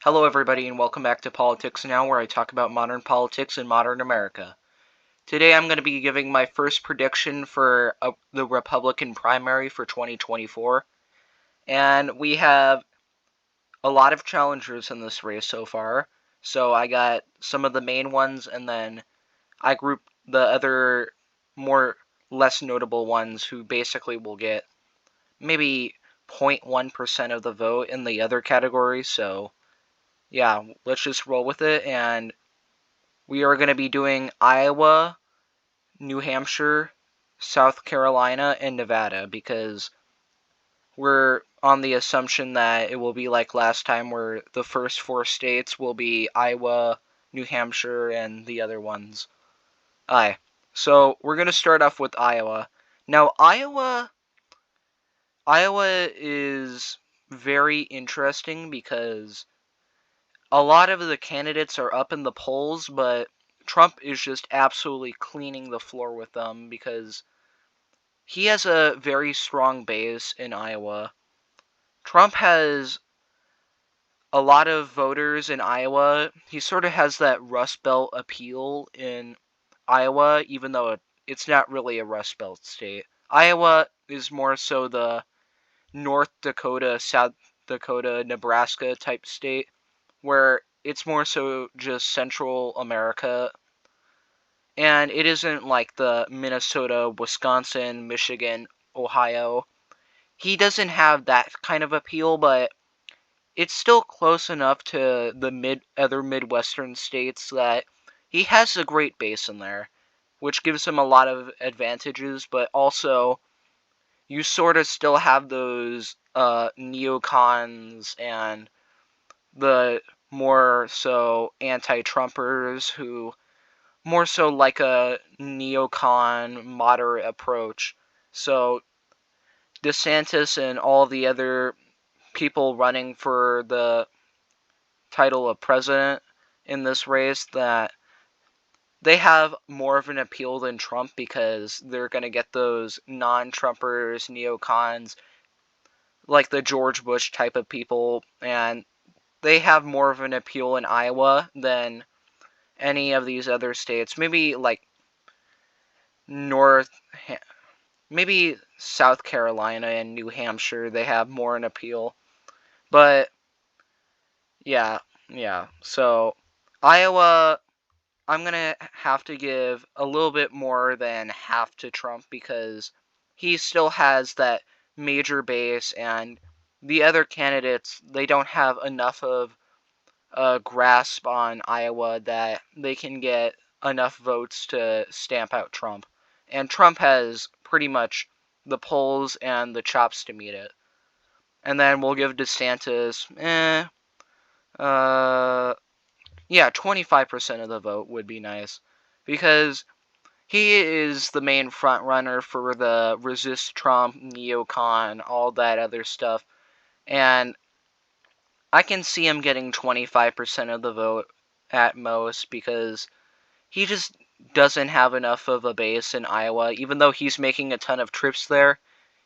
Hello, everybody, and welcome back to Politics Now, where I talk about modern politics in modern America. Today, I'm going to be giving my first prediction for the Republican primary for 2024, and we have a lot of challengers in this race so far. So I got some of the main ones, and then I grouped the other more less notable ones who basically will get maybe 0.1% of the vote in the other category. So yeah, let's just roll with it. And we are going to be doing Iowa, New Hampshire, South Carolina, and Nevada because we're on the assumption that it will be like last time where the first four states will be Iowa, New Hampshire, and the other ones. Aye. So we're going to start off with Iowa. Now, Iowa is very interesting because a lot of the candidates are up in the polls, but Trump is just absolutely cleaning the floor with them because he has a very strong base in Iowa. Trump has a lot of voters in Iowa. He sort of has that Rust Belt appeal in Iowa, even though it's not really a Rust Belt state. Iowa is more so the North Dakota, South Dakota, Nebraska type state, where it's more so just Central America. And it isn't like the Minnesota, Wisconsin, Michigan, Ohio. He doesn't have that kind of appeal, but it's still close enough to the other Midwestern states that he has a great base in there, which gives him a lot of advantages, but also you sort of still have those neocons and the more so anti-Trumpers who more so like a neocon moderate approach. So DeSantis and all the other people running for the title of president in this race, that they have more of an appeal than Trump because they're going to get those non-Trumpers, neocons, like the George Bush type of people, and they have more of an appeal in Iowa than any of these other states. Maybe like North, maybe South Carolina and New Hampshire, they have more an appeal. But yeah, yeah. So Iowa, I'm gonna have to give a little bit more than half to Trump because he still has that major base, and the other candidates, they don't have enough of a grasp on Iowa that they can get enough votes to stamp out Trump. And Trump has pretty much the polls and the chops to meet it. And then we'll give DeSantis, yeah, 25% of the vote would be nice. Because he is the main front runner for the resist Trump, neocon, all that other stuff. And I can see him getting 25% of the vote at most because he just doesn't have enough of a base in Iowa. Even though he's making a ton of trips there,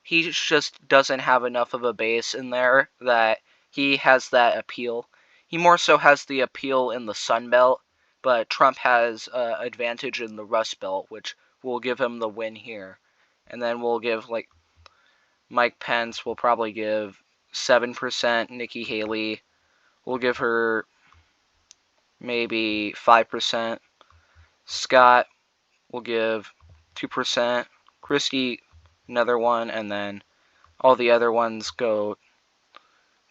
he just doesn't have enough of a base in there that he has that appeal. He more so has the appeal in the Sun Belt, but Trump has advantage in the Rust Belt, which will give him the win here. And then we'll give, like, Mike Pence will probably give 7%, Nikki Haley will give her maybe 5%, Scott will give 2%, Christie another one, and then all the other ones go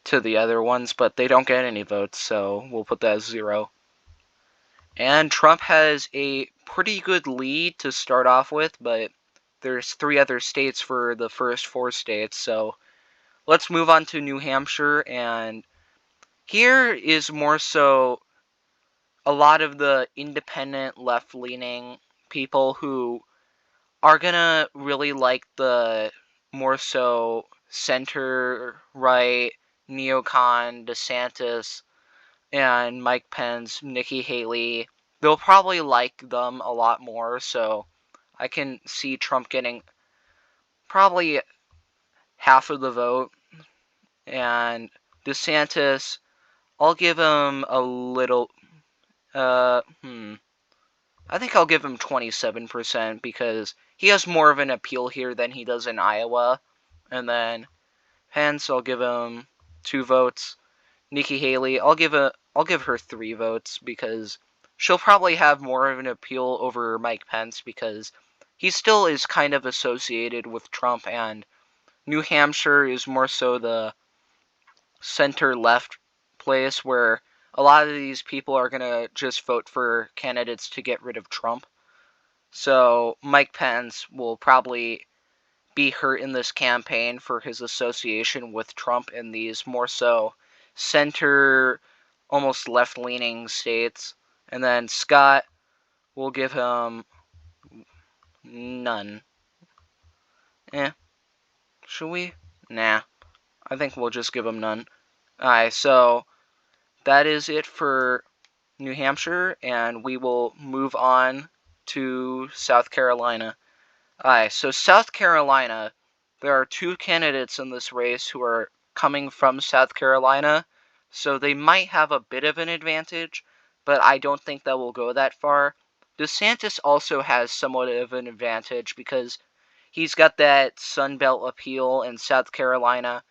to the other ones, but they don't get any votes, so we'll put that as 0. And Trump has a pretty good lead to start off with, but there's 3 other states for the first 4 states, so let's move on to New Hampshire, and here is more so a lot of the independent left-leaning people who are gonna really like the more so center-right neocon DeSantis and Mike Pence, Nikki Haley. They'll probably like them a lot more, so I can see Trump getting probably half of the vote, and DeSantis, I'll give him a little, I think I'll give him 27% because he has more of an appeal here than he does in Iowa. And then Pence, I'll give him 2 votes. Nikki Haley, I'll give her 3 votes because she'll probably have more of an appeal over Mike Pence because he still is kind of associated with Trump, and New Hampshire is more so the center-left place where a lot of these people are going to just vote for candidates to get rid of Trump. So Mike Pence will probably be hurt in this campaign for his association with Trump in these more so center, almost left-leaning states. And then Scott, will give him none. Should we? Nah, I think we'll just give him none. Alright, so that is it for New Hampshire, and we will move on to South Carolina. Alright, so South Carolina, there are 2 candidates in this race who are coming from South Carolina, so they might have a bit of an advantage, but I don't think that will go that far. DeSantis also has somewhat of an advantage because he's got that Sun Belt appeal in South Carolina.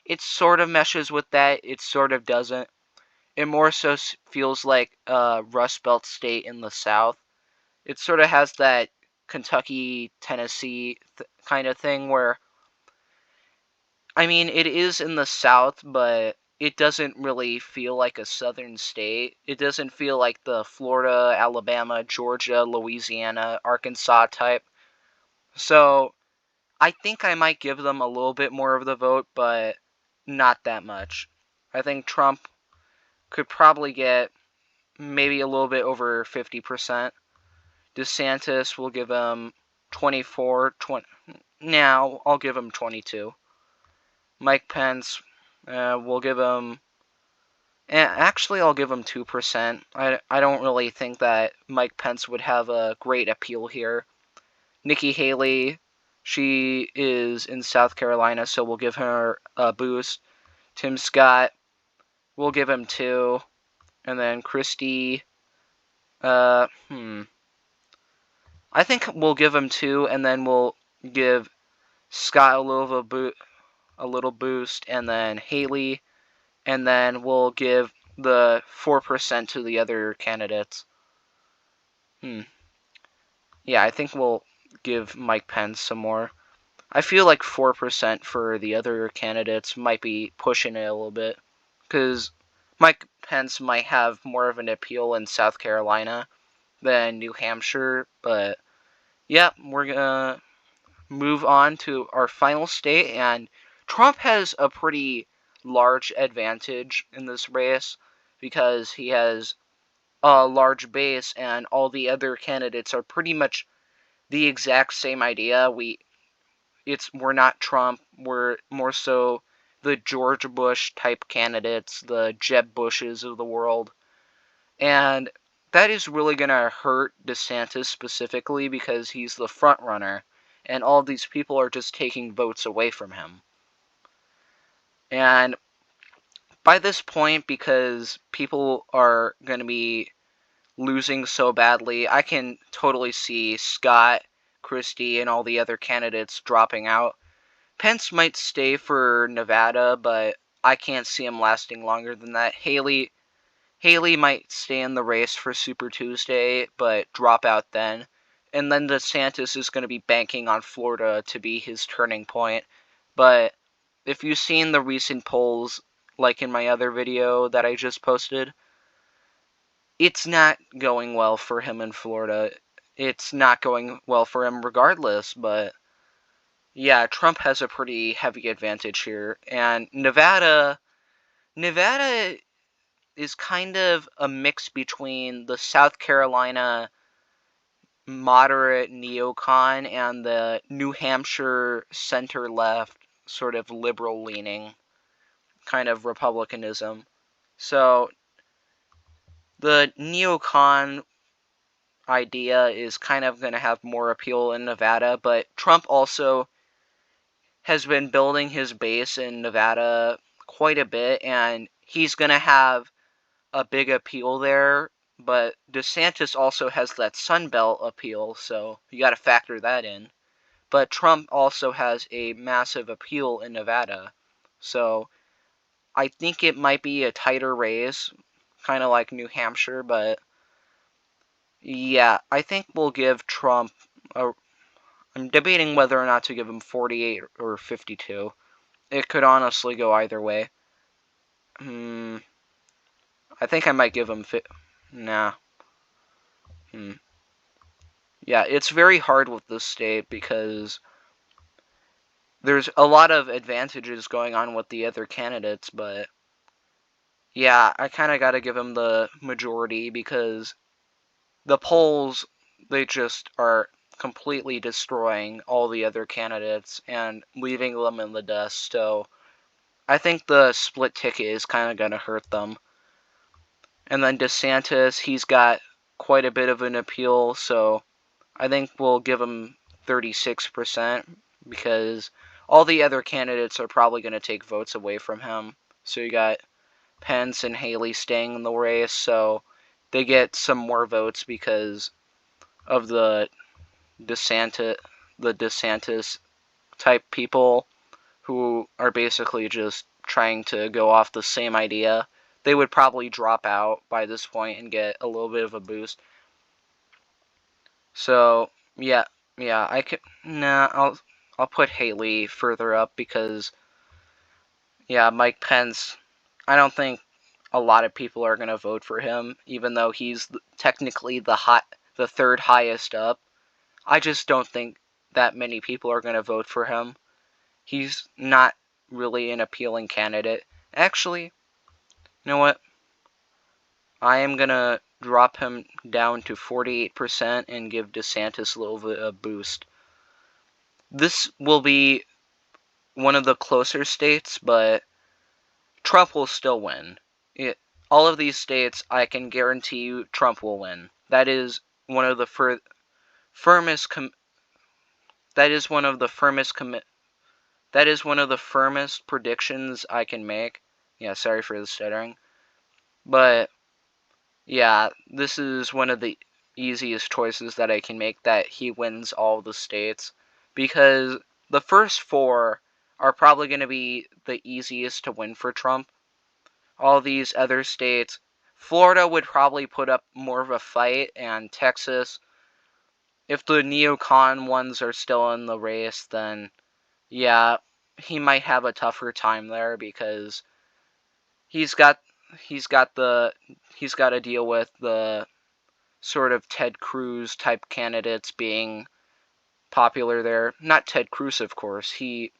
It sort of meshes with that, it sort of doesn't. It more so feels like a Rust Belt state in the South. It sort of has that Kentucky, Tennessee kind of thing where, I mean, it is in the South, but it doesn't really feel like a southern state. It doesn't feel like the Florida, Alabama, Georgia, Louisiana, Arkansas type. So I think I might give them a little bit more of the vote, but not that much. I think Trump could probably get maybe a little bit over 50%. DeSantis will give him 24, 20. Now I'll give him 22. Mike Pence will give him. Actually, I'll give him 2%. I don't really think that Mike Pence would have a great appeal here. Nikki Haley, she is in South Carolina, so we'll give her a boost. Tim Scott, we'll give him 2. And then Christie, I think we'll give him 2, and then we'll give Scott a little boost, and then Haley, and then we'll give the 4% to the other candidates. Yeah, I think we'll give Mike Pence some more. I feel like 4% for the other candidates might be pushing it a little bit, because Mike Pence might have more of an appeal in South Carolina than New Hampshire, but yeah, we're gonna move on to our final state, and Trump has a pretty large advantage in this race because he has a large base and all the other candidates are pretty much the exact same idea. We're not Trump, we're more so the George Bush type candidates, the Jeb Bushes of the world. And that is really going to hurt DeSantis specifically because he's the front runner, and all these people are just taking votes away from him. And by this point, because people are going to be losing so badly, I can totally see Scott, Christie, and all the other candidates dropping out. Pence might stay for Nevada, but I can't see him lasting longer than that. Haley might stay in the race for Super Tuesday, but drop out then. And then DeSantis is going to be banking on Florida to be his turning point. But if you've seen the recent polls, like in my other video that I just posted, it's not going well for him in Florida. It's not going well for him regardless, but yeah, Trump has a pretty heavy advantage here. And Nevada is kind of a mix between the South Carolina moderate neocon and the New Hampshire center-left sort of liberal-leaning kind of republicanism. So the neocon idea is kind of going to have more appeal in Nevada, but Trump also has been building his base in Nevada quite a bit, and he's going to have a big appeal there, but DeSantis also has that Sunbelt appeal, so you got to factor that in. But Trump also has a massive appeal in Nevada, so I think it might be a tighter race, kind of like New Hampshire, but yeah, I think we'll give Trump a. I'm debating whether or not to give him 48 or 52. It could honestly go either way. I think I might give him. Nah. Yeah, it's very hard with this state because there's a lot of advantages going on with the other candidates, but yeah, I kind of got to give him the majority because the polls, they just are completely destroying all the other candidates and leaving them in the dust. So I think the split ticket is kind of going to hurt them. And then DeSantis, he's got quite a bit of an appeal, so I think we'll give him 36% because all the other candidates are probably going to take votes away from him. So you got Pence and Haley staying in the race, so they get some more votes because of the DeSantis type people who are basically just trying to go off the same idea. They would probably drop out by this point and get a little bit of a boost. So yeah, I could I'll put Haley further up because yeah, Mike Pence. I don't think a lot of people are gonna vote for him, even though he's technically the third highest up. I just don't think that many people are gonna vote for him. He's not really an appealing candidate. Actually, you know what? I am gonna drop him down to 48% and give DeSantis a little bit of boost. This will be one of the closer states, but Trump will still win. All of these states, I can guarantee you, Trump will win. That is one of the firmest. That is one of the firmest That is one of the firmest predictions I can make. Yeah, sorry for the stuttering, but yeah, this is one of the easiest choices that I can make that he wins all the states because the first four are probably going to be the easiest to win for Trump. All these other states, Florida would probably put up more of a fight, and Texas, if the neocon ones are still in the race, then yeah, he might have a tougher time there because he's got he's got the he's got to deal with the sort of Ted Cruz type candidates being popular there. Not Ted Cruz, of course. He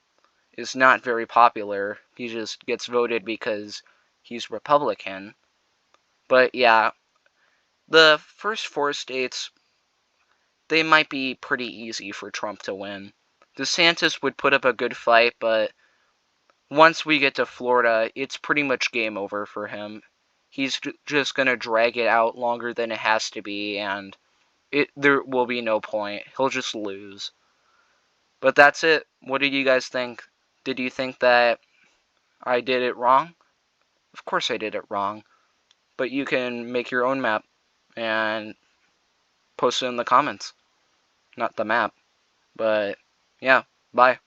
is not very popular. He just gets voted because he's Republican. But yeah, the first four states, they might be pretty easy for Trump to win. DeSantis would put up a good fight, but once we get to Florida, it's pretty much game over for him. He's just going to drag it out longer than it has to be, and there will be no point. He'll just lose. But that's it. What did you guys think? Did you think that I did it wrong? Of course I did it wrong. But you can make your own map and post it in the comments. Not the map. But yeah, bye.